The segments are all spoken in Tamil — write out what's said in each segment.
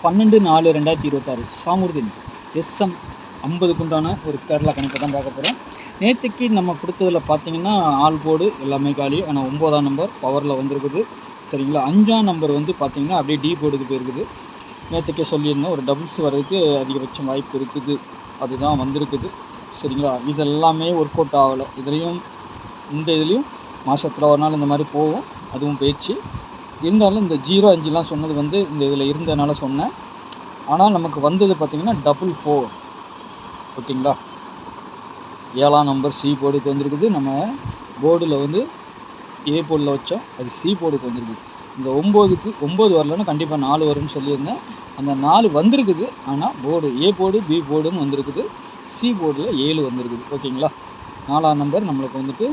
12/4/2026 சாமுர்தீன் SM 50க்கு உண்டான ஒரு கேரளா கணிப்பை தான் பார்க்க போகிறோம். நேற்றுக்கு நம்ம கொடுத்ததில் பார்த்தீங்கன்னா ஆல் போர்டு எல்லாமே காலி. ஆனால் 9ஆம் நம்பர் பவரில் வந்திருக்குது. சரிங்களா. 5ஆம் நம்பர் வந்து பார்த்தீங்கன்னா அப்படியே டி போர்டுக்கு போயிருக்குது. நேற்றுக்கே சொல்லியிருந்தேன் ஒரு டபுள்ஸ் வர்றதுக்கு அதிகபட்சம் வாய்ப்பு இருக்குது. அதுதான் வந்திருக்குது. சரிங்களா. இதெல்லாமே ஒர்க் அவுட் ஆகலை. இதுலேயும் மாதத்தில் ஒரு நாள் இந்த மாதிரி போகும். அதுவும் போயிடுச்சு. இருந்தாலும் இந்த 0-5லாம் சொன்னது வந்து இந்த இதில் இருந்ததுனால சொன்னேன். ஆனால் நமக்கு வந்தது பார்த்திங்கன்னா 4-4. ஓகேங்களா. 7ஆம் நம்பர் சி போர்டுக்கு வந்திருக்குது. நம்ம போர்டில் வந்து ஏ போர்டில் வச்சோம், அது சி போர்டுக்கு வந்திருக்குது. இந்த 9க்கு 9 வரலன்னா கண்டிப்பாக 4 வரும்னு சொல்லியிருந்தேன். அந்த 4 வந்திருக்குது. ஆனால் போர்டு ஏ போர்டு பி போர்டுன்னு வந்திருக்குது. சி போர்டில் 7 வந்திருக்குது. ஓகேங்களா. 4ஆம் நம்பர் நம்மளுக்கு வந்துட்டு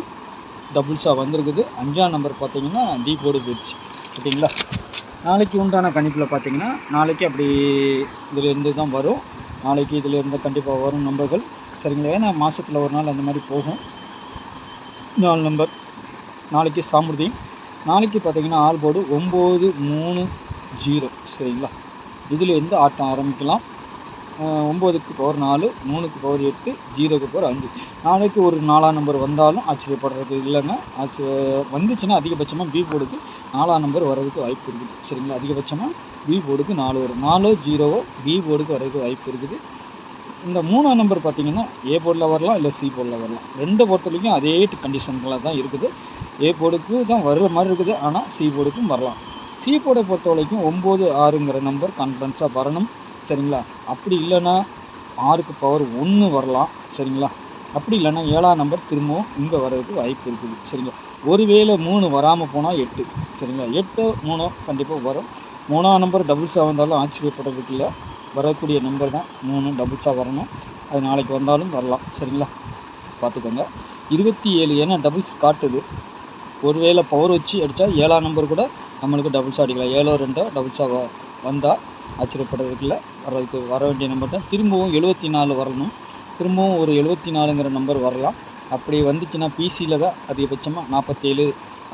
டபுள்ஸாக வந்திருக்குது. 5ஆம் நம்பர் பார்த்திங்கன்னா டி போர்டு போயிடுச்சு. ஓகேங்களா. நாளைக்கு உண்டான கணிப்பில் பார்த்திங்கன்னா நாளைக்கு அப்படி இதிலேருந்து தான் வரும். நாளைக்கு இதிலேருந்து கண்டிப்பாக வரும் நம்பர்கள். சரிங்களா. ஏன்னா மாதத்தில் ஒரு நாள் அந்த மாதிரி போகும். 4 நம்பர் நாளைக்கு சாமுர்தீன். நாளைக்கு பார்த்திங்கன்னா ஆல் போர்டு 9-3-0. சரிங்களா. இதிலேருந்து ஆட்டம் ஆரம்பிக்கலாம். 9க்கு பவர் 4, 3க்கு பவர் 8, 0க்கு பவர் 5. நாளைக்கு ஒரு 4ஆம் நம்பர் வந்தாலும் ஆச்சரியப்படுறது இல்லைங்க. வந்துச்சுன்னா அதிகபட்சமாக பி போர்டுக்கு 4ஆம் நம்பர் வர்றதுக்கு வாய்ப்பு இருக்குது. சரிங்களா. அதிகபட்சமாக பி போர்டுக்கு 4 வரும். 4-0 பி போர்டுக்கு வர்றதுக்கு வாய்ப்பு இருக்குது. இந்த 3ஆம் நம்பர் பார்த்திங்கன்னா ஏ போர்டில் வரலாம், இல்லை சி போர்டில் வரலாம். ரெண்டு பொறுத்தவரைக்கும் அதே கண்டிஷன்களாக தான் இருக்குது. ஏ போர்டுக்கு தான் வர்ற மாதிரி இருக்குது. ஆனால் சி போர்டுக்கும் வரலாம். சி போர்டை பொறுத்த வரைக்கும் 9-6ங்கிற நம்பர் கான்ஃபிடன்ஸாக வரணும். சரிங்களா. அப்படி இல்லைன்னா 6க்கு பவர் 1 வரலாம். சரிங்களா. அப்படி இல்லைன்னா 7ஆம் நம்பர் திரும்பவும் இங்கே வர்றதுக்கு வாய்ப்பு இருக்குது. சரிங்களா. ஒருவேளை 3 வராமல் போனால் 8. சரிங்களா. 8-3 கண்டிப்பாக வரும். 3ஆம் நம்பர் டபுள்ஸாக வந்தாலும் ஆச்சரியப்படுறதுக்கு இல்லை. வரக்கூடிய நம்பர் தான் 3 டபுள்ஸாக வரணும். அது நாளைக்கு வந்தாலும் வரலாம். சரிங்களா. பார்த்துக்கோங்க. 27 ஏன்னா டபுள்ஸ் காட்டுது. ஒருவேளை பவர் வச்சு அடித்தா 7ஆம் நம்பர் கூட நம்மளுக்கு டபுள்ஸாக அடிக்கலாம். 7-2 டபுள்ஸாக வந்தால் ஆச்சரியப்படுறதுக்கு இல்லை. வர வேண்டிய நம்பர் தான். திரும்பவும் 74 வரணும். திரும்பவும் ஒரு 74ங்கிற நம்பர் வரலாம். அப்படி வந்துச்சுன்னா பிசியில் தான் அதிகபட்சமாக 47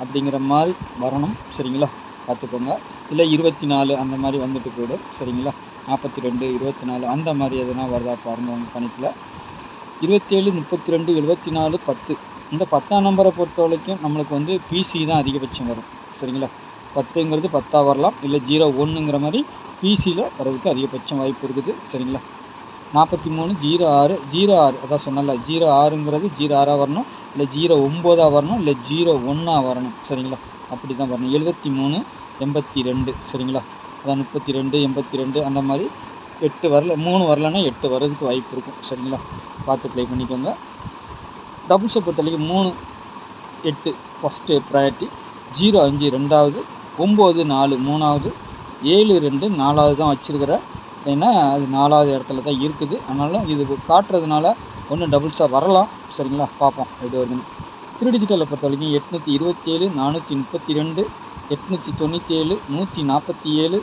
அப்படிங்கிற மாதிரி வரணும். சரிங்களா. பார்த்துக்கோங்க. இல்லை 24 அந்த மாதிரி வந்துட்டு போய்டும். சரிங்களா. 42, 24 அந்த மாதிரி எதுனா வருதா பாருங்கள் உங்கள் கணிப்பில். 27, 32, 74, 10. இந்த 10ஆம் நம்பரை பொறுத்த வரைக்கும் நம்மளுக்கு வந்து பிசி தான் அதிகபட்சம் வரும். சரிங்களா. 10ங்கிறது 10ஆக வரலாம். இல்லை 01ங்கிற மாதிரி பிசியில் வர்றதுக்கு அதிகபட்சம் வாய்ப்பு இருக்குது. சரிங்களா. 43, 06, 06 அதான் சொன்னல 06ங்கிறது 06ஆக வரணும், இல்லை 09ஆக வரணும், இல்லை 01ஆக வரணும். சரிங்களா. அப்படி தான் வரணும். 73, 82. சரிங்களா. அதான் 32, 82 அந்த மாதிரி 8 வரல, 3 வரலன்னா 8 வர்றதுக்கு வாய்ப்பு இருக்கும். சரிங்களா. பார்த்து ப்ளே பண்ணிக்கோங்க. டபுள்ஸை பொறுத்தவரைக்கும் 3, 8 ஃபஸ்ட்டு ப்ரையாரிட்டி, 0-5 ரெண்டாவது, 9-4 மூணாவது, 7-2 4வது தான் வச்சுருக்கிறேன். ஏன்னா அது 4வது இடத்துல தான் இருக்குது. அதனால இது காட்டுறதுனால ஒன்று டபுள்ஸாக வரலாம். சரிங்களா. பார்ப்போம் எப்படி வருதுன்னு. 3 டிஜிட்டலை பொறுத்த வரைக்கும் 827, 432, 897, 147,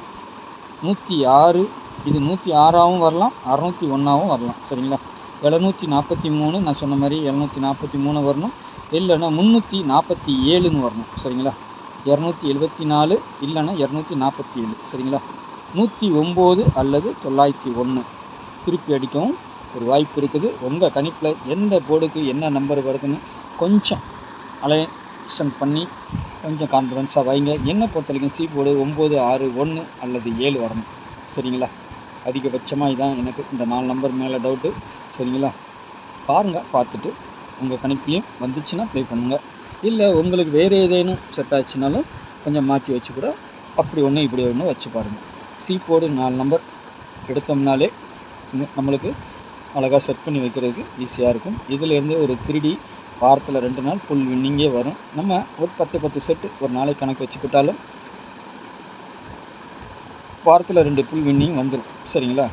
106. இது 106ஆகவும் வரலாம், 601ஆகவும் வரலாம். சரிங்களா. 743 நான் சொன்ன மாதிரி 743 வரணும். இல்லைன்னா 347ன்னு வரணும். சரிங்களா. 274 இல்லைன்னா 247. சரிங்களா. 109 அல்லது 901 திருப்பி அடிக்கவும் ஒரு வாய்ப்பு இருக்குது. உங்கள் கணிப்பில் எந்த போர்டுக்கு என்ன நம்பர் வருதுன்னு கொஞ்சம் அலைன்ஷன் பண்ணி கொஞ்சம் கான்ஃபிடன்ஸாக வைங்க. என்னை பொறுத்த வரைக்கும் சி போர்டு 9, 6, 1 அல்லது 7 வரணும். சரிங்களா. அதிகபட்சமாக இதான் எனக்கு இந்த 4 நம்பர் மேலே டவுட்டு. சரிங்களா. பாருங்கள். பார்த்துட்டு உங்கள் கணிப்பிலையும் வந்துச்சுன்னா ப்ளே பண்ணுங்கள். இல்லை உங்களுக்கு வேறு ஏதேனும் செட் ஆச்சுனாலும் கொஞ்சம் மாற்றி வச்சு கூட அப்படி ஒன்று இப்படி ஒன்று வச்சு பாருங்கள். சி போர்டு 4 நம்பர் எடுத்தோம்னாலே நம்மளுக்கு அழகாக செட் பண்ணி வைக்கிறதுக்கு ஈஸியாக இருக்கும். இதிலேருந்து ஒரு 3D வாரத்தில் 2 நாள் ஃபுல் வின்னிங்கே வரும். நம்ம ஒரு 10 செட்டு ஒரு நாளைக்கு கணக்கு வச்சுக்கிட்டாலும் வாரத்தில் 2 ஃபுல் வின்னிங் வந்துடும். சரிங்களா.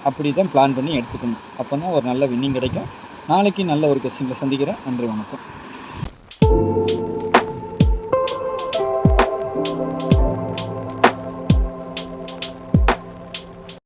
அப்படி தான் பிளான் பண்ணி எடுத்துக்கணும். அப்போ தான் ஒரு நல்ல வின்னிங் கிடைக்கும். நாளைக்கு நல்ல ஒரு கெஸ்டிங்கில் சந்திக்கிறேன். நன்றி, வணக்கம்.